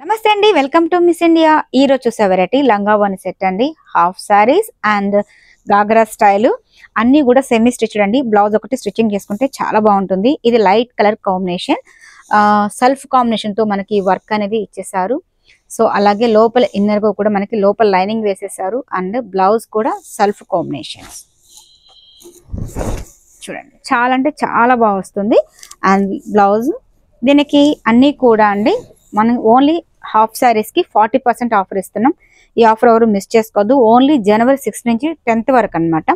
నమస్తే అండి, welcome to miss India. ఈ రోజు చూసే వెరైటీ లంగా ఓని సెట్ అండి. Half saris and ghagra style అన్ని కూడా సెమీ స్టిచ్డ్ అండి. బ్లౌజ్ ఒకటి స్టిచ్చింగ్ చేసుకుంటే చాలా బాగుంటుంది. ఇది light colour combination, self combination తో మనకి వర్క్ అనేది ఇచ్చేసారు. సో అలాగే లోపల ఇన్నర్ గా కూడా మనకి లోపల లైనింగ్ వేసేసారు అండ్ బ్లౌజ్ కూడా సెల్ఫ్ కాంబినేషన్. చూడండి, చాలా అంటే చాలా బాగా వస్తుంది. అండ్ బ్లౌజ్ దీనికి అన్ని కూడా అండి మనం ఓన్లీ హాఫ్ సారీస్ కి 40% ఆఫర్ ఇస్తున్నాం. ఈ ఆఫర్ ఎవరు మిస్ చేసుకోవద్దు. ఓన్లీ జనవరి 6 నుంచి 10th వరకు అనమాట.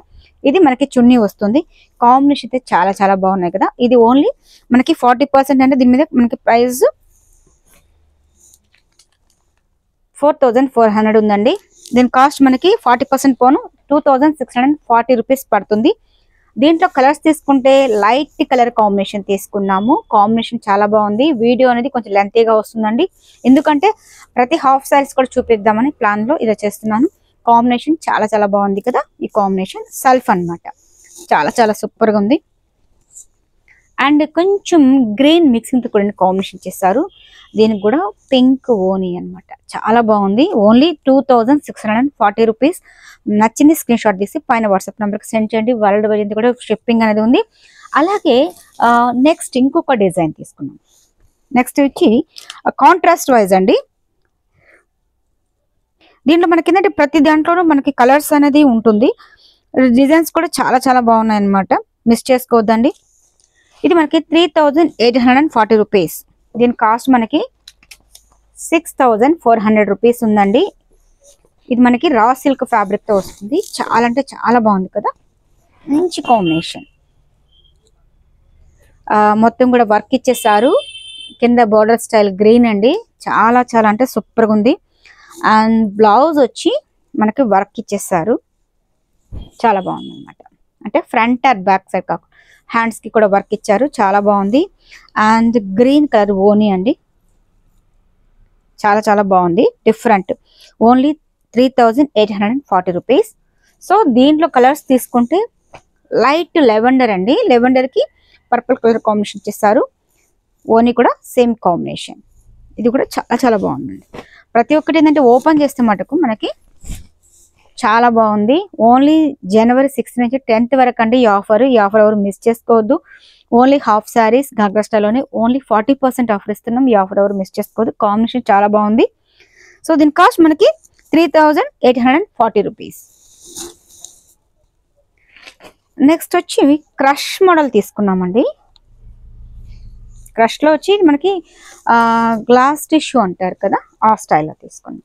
ఇది మనకి చున్నీ వస్తుంది. కాంబినేషన్ అయితే చాలా చాలా బాగున్నాయి కదా. ఇది ఓన్లీ మనకి 40% అంటే దీని మీద మనకి ప్రైస్ 4400 ఉందండి. దీని కాస్ట్ మనకి 40% పోను 2640 రూపీస్ పడుతుంది. దీంట్లో కలర్స్ తీసుకుంటే లైట్ కలర్ కాంబినేషన్ తీసుకున్నాము. కాంబినేషన్ చాలా బాగుంది. వీడియో అనేది కొంచెం లెంతీగా వస్తుందండి, ఎందుకంటే ప్రతి హాఫ్ సారీస్ కూడా చూపిద్దామని ప్లాన్ లో ఇలా చేస్తున్నాను. కాంబినేషన్ చాలా చాలా బాగుంది కదా. ఈ కాంబినేషన్ సెల్ఫ్ అన్నమాట. చాలా చాలా సూపర్ గా ఉంది. అండ్ కొంచెం గ్రీన్ మిక్సింగ్ తో కూడా కాంబినేషన్ చేశారు. దీనికి కూడా పింక్ ఓనీ అన్నమాట. చాలా బాగుంది. Only 2640 rupees. నచ్చింది స్క్రీన్ షాట్ తీసి పైన వాట్సాప్ నెంబర్ కి సెండ్ చేయండి. వరల్డ్ వైడ్ కూడా షిప్పింగ్ అనేది ఉంది. అలాగే నెక్స్ట్ ఇంకొక డిజైన్ తీసుకున్నాం. నెక్స్ట్ వచ్చి కాంట్రాస్ట్ వైజ్ అండి. దీంట్లో మనకి ఏంటంటే ప్రతి దాంట్లోనూ మనకి కలర్స్ అనేది ఉంటుంది. డిజైన్స్ కూడా చాలా చాలా బాగున్నాయి అన్నమాట. మిస్ చేసుకోవద్దండి. ఇది మనకి 3840 రూపీస్. దీని కాస్ట్ మనకి 6400 రూపీస్ ఉందండి. ఇది మనకి రా సిల్క్ ఫ్యాబ్రిక్ తో వస్తుంది. చాలా అంటే చాలా బాగుంది కదా. మంచి కాంబినేషన్. మొత్తం కూడా వర్క్ ఇచ్చేసారు. కింద బోర్డర్ స్టైల్ గ్రీన్ అండి. చాలా చాలా అంటే సూపర్ గా ఉంది. అండ్ బ్లౌజ్ వచ్చి మనకి వర్క్ ఇచ్చేసారు. చాలా బాగుంది అనమాట. అంటే ఫ్రంట్ అండ్ బ్యాక్ సైడ్ కాకుండా హ్యాండ్స్ కి కూడా వర్క్ ఇచ్చారు. చాలా బాగుంది. అండ్ గ్రీన్ కలర్ ఓనీ అండి. చాలా చాలా బాగుంది. డిఫరెంట్. Only 3840 rupees. సో దీంట్లో కలర్స్ తీసుకుంటే లైట్ లెవెండర్ అండి. లెవెండర్ కి పర్పుల్ కలర్ కాంబినేషన్ చేస్తారు. ఓనీ కూడా సేమ్ కాంబినేషన్. ఇది కూడా చాలా చాలా బాగుందండి. ప్రతి ఒక్కటి ఏంటంటే ఓపెన్ చేస్తే మటుకు మనకి చాలా బాగుంది. ఓన్లీ జనవరి 6 నుంచి 10th వరకు అండి ఈ ఆఫర్. ఈ ఆఫర్ ఎవరు మిస్ చేసుకోవద్దు. ఓన్లీ హాఫ్ సారీస్ గాగ్రా స్టైల్లోనే ఓన్లీ 40% ఆఫర్ ఇస్తున్నాం. ఈ ఆఫర్ ఎవరు మిస్ చేసుకోవద్దు. కాంబినేషన్ చాలా బాగుంది. సో దీని కాస్ట్ మనకి 3840 రూపీస్. నెక్స్ట్ వచ్చి క్రష్ మోడల్ తీసుకున్నామండి. క్రష్ లో వచ్చి మనకి గ్లాస్ టిష్యూ అంటారు కదా, ఆ స్టైల్లో తీసుకున్నాం.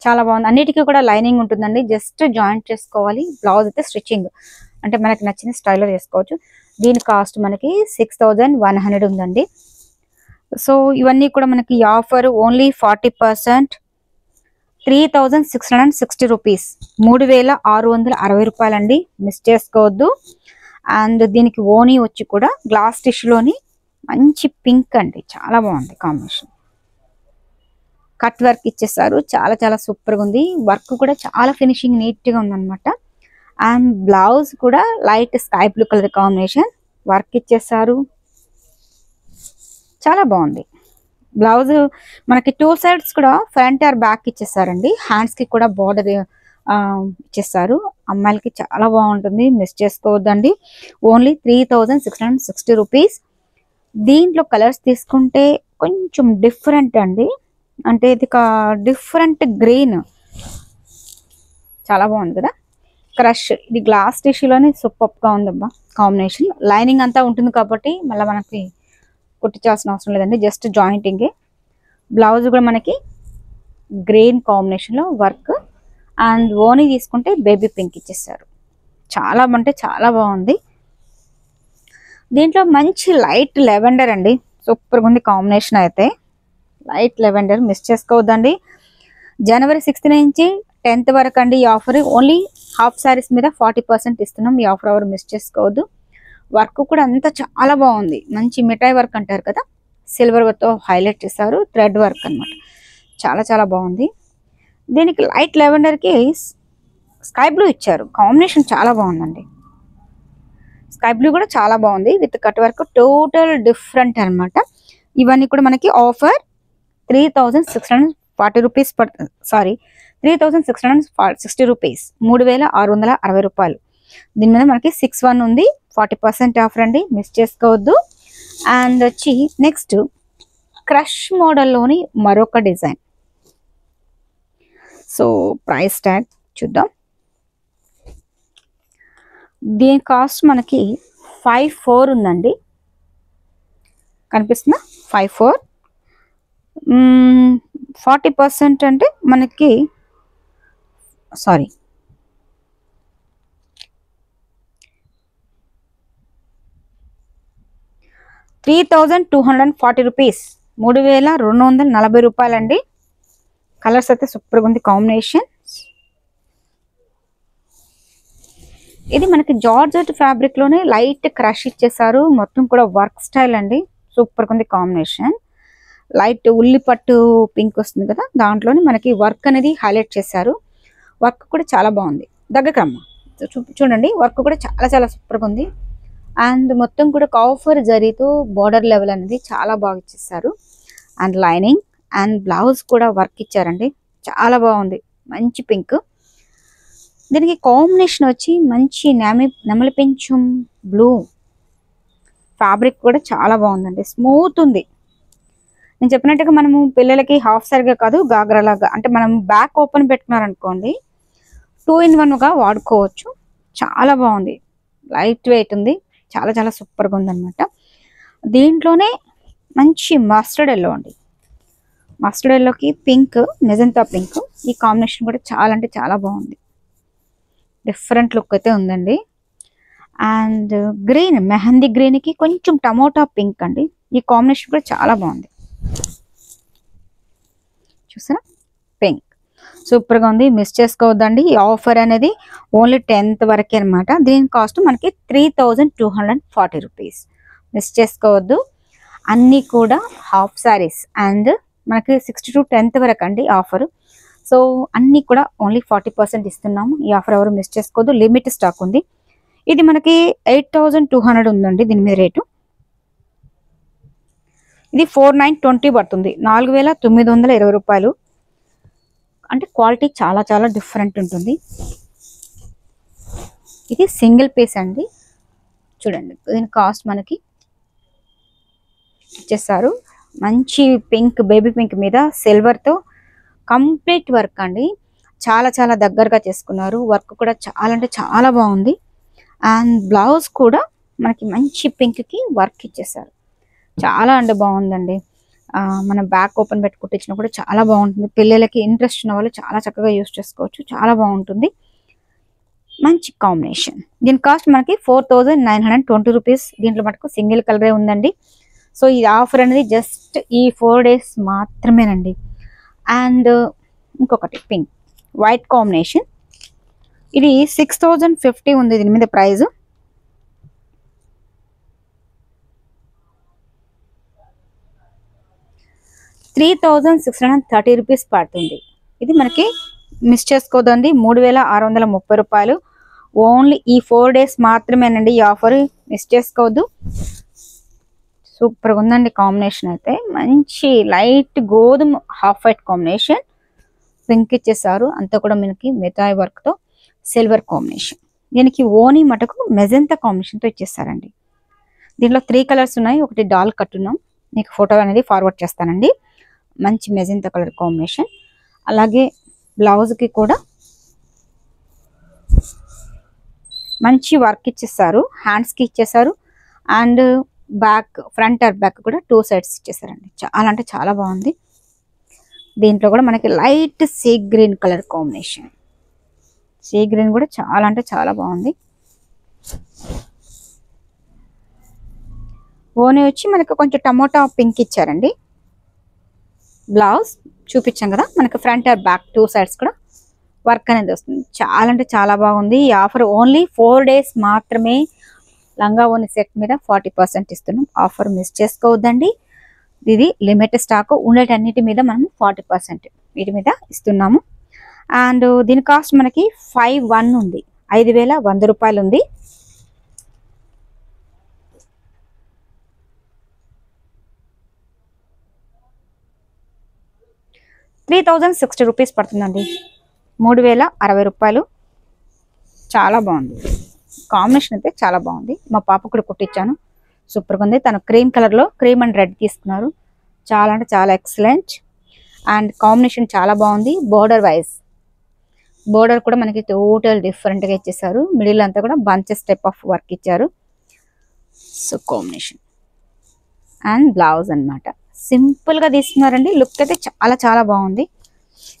చాలా బాగుంది. అన్నిటికీ కూడా లైనింగ్ ఉంటుందండి. జస్ట్ జాయింట్ చేసుకోవాలి. బ్లౌజ్ అయితే స్టిచ్చింగ్ అంటే మనకి నచ్చిన స్టైల్లో చేసుకోవచ్చు. దీని కాస్ట్ మనకి 6100 ఉందండి. సో ఇవన్నీ కూడా మనకి ఆఫర్ ఓన్లీ 40% 3660 రూపీస్. 3660 రూపాయలండి. మిస్ చేసుకోవద్దు. అండ్ దీనికి ఓనీ వచ్చి కూడా గ్లాస్ టిష్యూలోని మంచి పింక్ అండి. చాలా బాగుంది కాంబినేషన్. కట్ వర్క్ ఇచ్చేసారు. చాలా చాలా సూపర్ గా ఉంది. వర్క్ కూడా చాలా ఫినిషింగ్ నీట్ గా ఉందన్నమాట. అండ్ బ్లౌజ్ కూడా light sky blue colour combination work ఇచ్చేసారు. చాలా బాగుంది. బ్లౌజ్ మనకి 2 సైడ్స్ కూడా ఫ్రంట్ ఆర్ బ్యాక్ ఇచ్చేసారండి. హ్యాండ్స్ కి కూడా బార్డర్ ఇచ్చేసారు. అమ్మాయిలకి చాలా బాగుంటుంది. మిస్ చేసుకోవద్దండి. Only 3660 rupees. దీంట్లో కలర్స్ తీసుకుంటే కొంచెం డిఫరెంట్ అండి. అంటే ఇది డిఫరెంట్ గ్రీన్. చాలా బాగుంది కదా. క్రష్ ఇది గ్లాస్ టిష్యూలోనే సూపర్ గా ఉందబ్బా కాంబినేషన్. లైనింగ్ అంతా ఉంటుంది కాబట్టి మళ్ళీ మనకి కుట్టించాల్సిన అవసరం లేదండి. Just jointing. బ్లౌజ్ కూడా మనకి గ్రీన్ కాంబినేషన్ లో వర్క్. అండ్ ఓనీ తీసుకుంటే బేబీ పింక్ ఇచ్చేసారు. చాలా అంటే చాలా బాగుంది. దీంట్లో మంచి లైట్ లెవెండర్ అండి. సూపర్ గా ఉంది కాంబినేషన్ అయితే. లైట్ లెవెండర్ మిస్ చేసుకోవద్దండి. జనవరి 6 నుంచి 10th వరకు అండి ఈ ఆఫర్. ఓన్లీ హాఫ్ సారీస్ మీద 40% ఇస్తున్నాం. ఈ ఆఫర్ ఎవరు మిస్ చేసుకోవద్దు. వర్క్ కూడా అంతా చాలా బాగుంది. మంచి మిఠాయి వర్క్ అంటారు కదా, సిల్వర్ తో హైలైట్ చేశారు. థ్రెడ్ వర్క్ అన్నమాట. చాలా చాలా బాగుంది. దీనికి లైట్ లెవెండర్ కి స్కై బ్లూ ఇచ్చారు. కాంబినేషన్ చాలా బాగుందండి. స్కై బ్లూ కూడా చాలా బాగుంది. With cut work. Total different అన్నమాట. ఇవన్నీ కూడా మనకి ఆఫర్ 3640 రూపీస్ పడుతుంది. సారీ, 3660 రూపీస్, 3660 రూపాయలు. దీని మీద మనకి 6/1 ఉంది, 40% ఆఫర్ అండి, మిస్ చేసుకోవద్దు. అండ్ వచ్చి నెక్స్ట్ క్రష్ మోడల్లోని మరొక డిజైన్. సో ప్రైస్ ట్యాగ్ చూద్దాం. దీని కాస్ట్ మనకి 54 ఉందండి, కనిపిస్తుందా? 54, 40% అంటే మనకి సారీ 3240 రూపీస్, 3240 రూపాయలండి. కలర్స్ అయితే సూపర్గా ఉంది కాంబినేషన్. ఇది మనకి జార్జెట్ ఫ్యాబ్రిక్ లోనే లైట్ క్రష్ ఇచ్చేసారు, మొత్తం కూడా వర్క్ స్టైల్ అండి, సూపర్గా ఉంది కాంబినేషన్. లైట్ ఉల్లి పట్టు పింక్ వస్తుంది కదా, దాంట్లోనే మనకి వర్క్ అనేది హైలైట్ చేశారు. వర్క్ కూడా చాలా బాగుంది. దగ్గరకు రమ్మ చూడండి, వర్క్ కూడా చాలా చాలా సూపర్గా ఉంది. అండ్ మొత్తం కూడా కాఫర్ జరీతో బార్డర్ లెవెల్ అనేది చాలా బాగా ఇచ్చేసారు. అండ్ లైనింగ్ అండ్ బ్లౌజ్ కూడా వర్క్ ఇచ్చారండి, చాలా బాగుంది, మంచి పింక్. దీనికి కాంబినేషన్ వచ్చి మంచి నెమలి పెంచం బ్లూ. ఫ్యాబ్రిక్ కూడా చాలా బాగుందండి, స్మూత్ ఉంది. నేను చెప్పినట్టుగా మనము పిల్లలకి హాఫ్ సారీగా కాదు, గాగ్రా లాగా, అంటే మనం బ్యాక్ ఓపెన్ పెట్టుకున్నారనుకోండి 2-in-1గా వాడుకోవచ్చు. చాలా బాగుంది, లైట్ వెయిట్ ఉంది, చాలా చాలా సూపర్గా ఉందన్నమాట. దీంట్లోనే మంచి మస్టర్డ్ ఎల్లో అండి, మస్టర్డ్ ఎల్లోకి పింక్, మెజంతా పింక్, ఈ కాంబినేషన్ కూడా చాలా అంటే చాలా బాగుంది, డిఫరెంట్ లుక్ అయితే ఉందండి. అండ్ గ్రీన్, మెహందీ గ్రీన్కి కొంచెం టమోటా పింక్ అండి, ఈ కాంబినేషన్ కూడా చాలా బాగుంది. చూసారా, పింక్ సూపర్గా ఉంది, మిస్ చేసుకోవద్దండి. ఈ ఆఫర్ అనేది ఓన్లీ 10th వరకే అనమాట. దీని కాస్ట్ మనకి 3240 రూపీస్, మిస్ చేసుకోవద్దు. అన్నీ కూడా హాఫ్ సారీస్ అండ్ మనకి 6 to 10th వరకు అండి ఆఫర్. సో అన్నీ కూడా ఓన్లీ 40% ఇస్తున్నాము. ఈ ఆఫర్ ఎవరు మిస్ చేసుకోవద్దు, లిమిట్ స్టాక్ ఉంది. ఇది మనకి 8200 ఉందండి దీని మీద రేటు. ఇది 4920 పడుతుంది, 4920 రూపాయలు. అంటే క్వాలిటీ చాలా చాలా డిఫరెంట్ ఉంటుంది. ఇది సింగిల్ పీస్ అండి, చూడండి. దీని కాస్ట్ మనకి ఇచ్చేసారు, మంచి పింక్, బేబీ పింక్ మీద సిల్వర్తో కంప్లీట్ వర్క్ అండి, చాలా చాలా దగ్గరగా చేసుకున్నారు. వర్క్ కూడా చాలా అంటే చాలా బాగుంది. అండ్ బ్లౌజ్ కూడా మనకి మంచి పింక్కి వర్క్ ఇచ్చేసారు, చాలా అంటే బాగుందండి. మనం బ్యాక్ ఓపెన్ పెట్టి కుట్టించినా కూడా చాలా బాగుంటుంది. పిల్లలకి ఇంట్రెస్ట్ ఉన్న వాళ్ళు చాలా చక్కగా యూస్ చేసుకోవచ్చు, చాలా బాగుంటుంది, మంచి కాంబినేషన్. దీని కాస్ట్ మనకి 4920 రూపీస్. దీంట్లో మటుకు సింగిల్ కలరే ఉందండి. సో ఈ ఆఫర్ అనేది జస్ట్ ఈ 4 days మాత్రమేనండి. అండ్ ఇంకొకటి పింక్ వైట్ కాంబినేషన్, ఇది 6050 ఉంది దీని మీద ప్రైస్. ₹3630 పడుతుంది. ఇది మనకి మిస్ చేసుకోదండి, 3630 రూపాయలు. ఓన్లీ ఈ 4 days మాత్రమేనండి ఈ ఆఫర్, మిస్ చేసుకోవద్దు. సూపర్గా ఉందండి కాంబినేషన్ అయితే, మంచి లైట్ గోధుమ హాఫ్ వైట్ కాంబినేషన్, పింక్ ఇచ్చేసారు. అంతా కూడా మనకి మిఠాయి వర్క్తో సిల్వర్ కాంబినేషన్. దీనికి ఓనీ మటుకు మెజంతా కాంబినేషన్తో ఇచ్చేసారండి. దీంట్లో 3 కలర్స్ ఉన్నాయి, ఒకటి డాల్ కట్టున్నాం, మీకు ఫోటో అనేది ఫార్వర్డ్ చేస్తానండి. మంచి మెజంతా కలర్ కాంబినేషన్. అలాగే బ్లౌజ్కి కూడా మంచి వర్క్ ఇచ్చేసారు, హ్యాండ్స్కి ఇచ్చేసారు. And back, front are back కూడా 2 sides ఇచ్చేసారండి, చాలా అంటే చాలా బాగుంది. దీంట్లో కూడా మనకి light sea green colour combination, sea green కూడా చాలా అంటే చాలా బాగుంది. ఓనీ వచ్చి మనకి కొంచెం టమోటా పింక్ ఇచ్చారండి. బ్లౌజ్ చూపించాం కదా, మనకి ఫ్రంట్ ఆర్ బ్యాక్ 2 sides కూడా వర్క్ అనేది వస్తుంది, చాలా అంటే చాలా బాగుంది. ఈ ఆఫర్ ఓన్లీ 4 days మాత్రమే. లంగా ఓని సెట్ మీద 40% ఇస్తున్నాం, ఆఫర్ మిస్ చేసుకోవద్దండి. ఇది లిమిట్ స్టాక్, ఉండేటన్నిటి మీద మనం 40% వీటి మీద ఇస్తున్నాము. అండ్ దీని కాస్ట్ మనకి 51 ఉంది, 5100 రూపాయలు ఉంది. 3060 రూపీస్ పడుతుందండి. 3060 రూపాయలు. చాలా బాగుంది కాంబినేషన్, అయితే చాలా బాగుంది. మా పాప కూడా కుట్టించాను, సూపర్గా ఉంది. తను క్రీమ్ కలర్లో క్రీమ్ అండ్ రెడ్ తీసుకున్నారు. చాలా అంటే చాలా ఎక్సలెంట్. అండ్ కాంబినేషన్ చాలా బాగుంది. బోర్డర్ వైజ్ బోర్డర్ కూడా మనకి టోటల్ డిఫరెంట్గా ఇచ్చేసారు. మిడిల్ అంతా కూడా బంచెస్ టైప్ ఆఫ్ వర్క్ ఇచ్చారు. సో కాంబినేషన్ అండ్ బ్లౌజ్ అనమాట. సింపుల్గా తీసుకున్నారండి. లుక్ అయితే చాలా చాలా బాగుంది.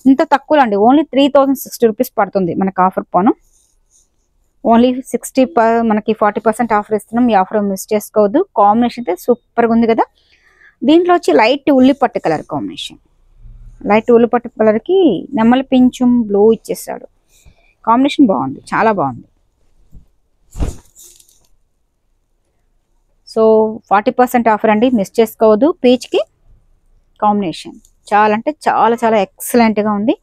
ఇంత తక్కువ అండి, ఓన్లీ 3060 రూపీస్ పడుతుంది మనకి ఆఫర్ పోను. ఓన్లీ 60 మనకి 40% ఆఫర్ ఇస్తున్నాం. ఈ ఆఫర్ మిస్ చేసుకోవద్దు. కాంబినేషన్ అయితే సూపర్గా ఉంది కదా. దీంట్లో వచ్చి లైట్ ఉల్లిపట్టు కలర్ కాంబినేషన్. లైట్ ఉల్లిపట్టు కలర్కి నెమ్మలి పింఛం బ్లూ ఇచ్చేసాడు. కాంబినేషన్ బాగుంది, చాలా బాగుంది. సో 40% ఆఫర్ అండి, మిస్ చేసుకోవద్దు. పీచ్కి కాంబినేషన్ చాలా అంటే చాలా చాలా ఎక్సలెంట్గా ఉంది.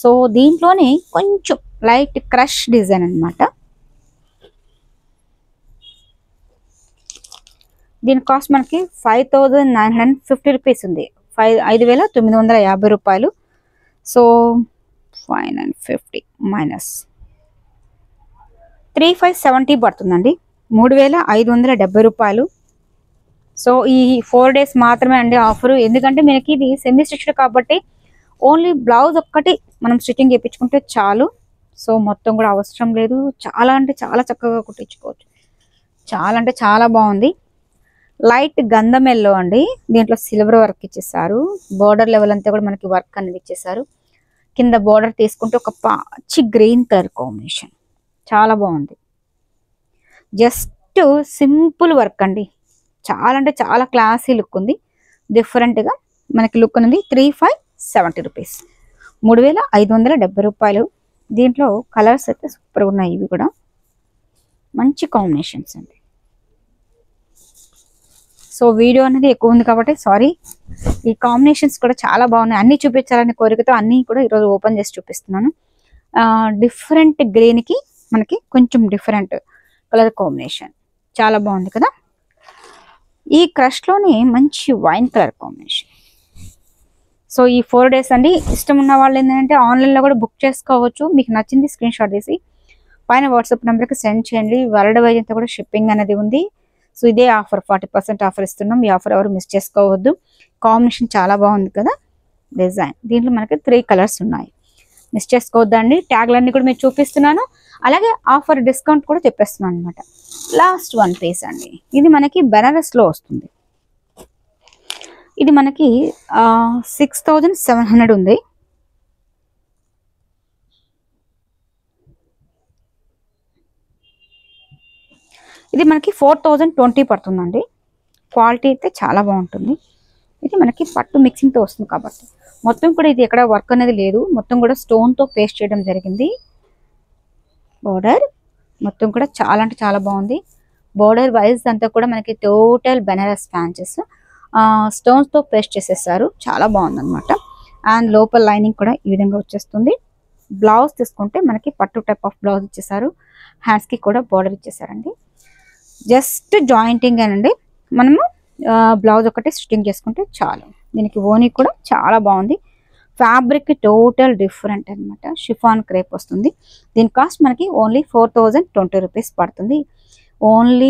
సో దీంట్లోనే కొంచెం లైట్ క్రష్ డిజైన్ అనమాట. దీని కాస్ట్ మనకి 5950 రూపీస్ ఉంది. 5950 రూపాయలు. సో 5950 మైనస్ 3570 పడుతుందండి. 3570 రూపాయలు. సో ఈ 4 డేస్ మాత్రమే అండి ఆఫరు. ఎందుకంటే మనకి ఇది సెమీ స్టిచ్డ్ కాబట్టి ఓన్లీ బ్లౌజ్ ఒక్కటి మనం స్టిచ్చింగ్ చేయించుకుంటే చాలు. సో మొత్తం కూడా అవసరం లేదు. చాలా అంటే చాలా చక్కగా కుట్టించుకోవచ్చు. చాలా అంటే చాలా బాగుంది. లైట్ గంధం ఎల్లో అండి. దీంట్లో సిల్వర్ వర్క్ ఇచ్చేసారు. బోర్డర్ లెవెల్ అంతా కూడా మనకి వర్క్ అనేది ఇచ్చేసారు. కింద బోర్డర్ తీసుకుంటే ఒక పచ్చి గ్రీన్ కలర్ కాంబినేషన్ చాలా బాగుంది. జస్ట్ సింపుల్ వర్క్ అండి. చాలా అంటే చాలా క్లాసీ లుక్ ఉంది. డిఫరెంట్గా మనకి లుక్ ఉంది. 3570 రూపీస్. 3570 రూపాయలు. దీంట్లో కలర్స్ అయితే సూపర్గా ఉన్నాయి. ఇవి కూడా మంచి కాంబినేషన్స్ అండి. సో వీడియో అనేది ఎక్కువ ఉంది కాబట్టి సారీ. ఈ కాంబినేషన్స్ కూడా చాలా బాగున్నాయి. అన్ని చూపించాలని కోరికతో అన్నీ కూడా ఈరోజు ఓపెన్ చేసి చూపిస్తున్నాను. డిఫరెంట్ గ్రీన్కి మనకి కొంచెం డిఫరెంట్ కలర్ కాంబినేషన్ చాలా బాగుంది కదా. ఈ క్రష్లోనే మంచి వైన్ కలర్ కాంబినేషన్. సో ఈ 4 డేస్ అండి. ఇష్టం ఉన్న వాళ్ళు ఏంటంటే ఆన్లైన్లో కూడా బుక్ చేసుకోవచ్చు. మీకు నచ్చింది స్క్రీన్ షాట్ తీసి పైన వాట్సాప్ నెంబర్కి సెండ్ చేయండి. వరల్డ్ వైజ్ అంతా కూడా షిప్పింగ్ అనేది ఉంది. సో ఇదే ఆఫర్ 40% ఆఫర్ ఇస్తున్నాం. ఈ ఆఫర్ ఎవరు మిస్ చేసుకోవద్దు. కాంబినేషన్ చాలా బాగుంది కదా డిజైన్. దీంట్లో మనకి 3 కలర్స్ ఉన్నాయి. మిస్ చేసుకోవద్దండి. ట్యాగ్లన్నీ కూడా మీకు చూపిస్తున్నాను. అలాగే ఆఫర్ డిస్కౌంట్ కూడా చెప్పేస్తున్నాను అనమాట. లాస్ట్ వన్ పీస్ అండి. ఇది మనకి బెనారస్లో వస్తుంది. ఇది మనకి 6700 ఉంది. ఇది మనకి 4020 పడుతుందండి. క్వాలిటీ అయితే చాలా బాగుంటుంది. ఇది మనకి పట్టు మిక్సింగ్తో వస్తుంది కాబట్టి మొత్తం కూడా ఇది ఎక్కడ వర్క్ అనేది లేదు. మొత్తం కూడా స్టోన్తో పేస్ట్ చేయడం జరిగింది. బోర్డర్ మొత్తం కూడా చాలా అంటే చాలా బాగుంది. బోర్డర్ వైజ్ అంతా కూడా మనకి టోటల్ బెనారస్ ఫ్యాన్సెస్ స్టోన్స్తో పేస్ట్ చేసేసారు. చాలా బాగుంది అనమాట. అండ్ లోపల లైనింగ్ కూడా ఈ విధంగా వచ్చేస్తుంది. బ్లౌజ్ తీసుకుంటే మనకి పట్టు టైప్ ఆఫ్ బ్లౌజ్ ఇచ్చేసారు. హ్యాండ్స్కి కూడా బోర్డర్ ఇచ్చేసారండి. జస్ట్ జాయింటింగ్ అనండి. మనము బ్లౌజ్ ఒకటి స్టిచ్చింగ్ చేసుకుంటే చాలు. దీనికి ఓనీ కూడా చాలా బాగుంది. ఫ్యాబ్రిక్ టోటల్ డిఫరెంట్ అనమాట. షిఫాన్ క్రేప్ వస్తుంది. దీని కాస్ట్ మనకి ఓన్లీ 4020 రూపీస్ పడుతుంది. ఓన్లీ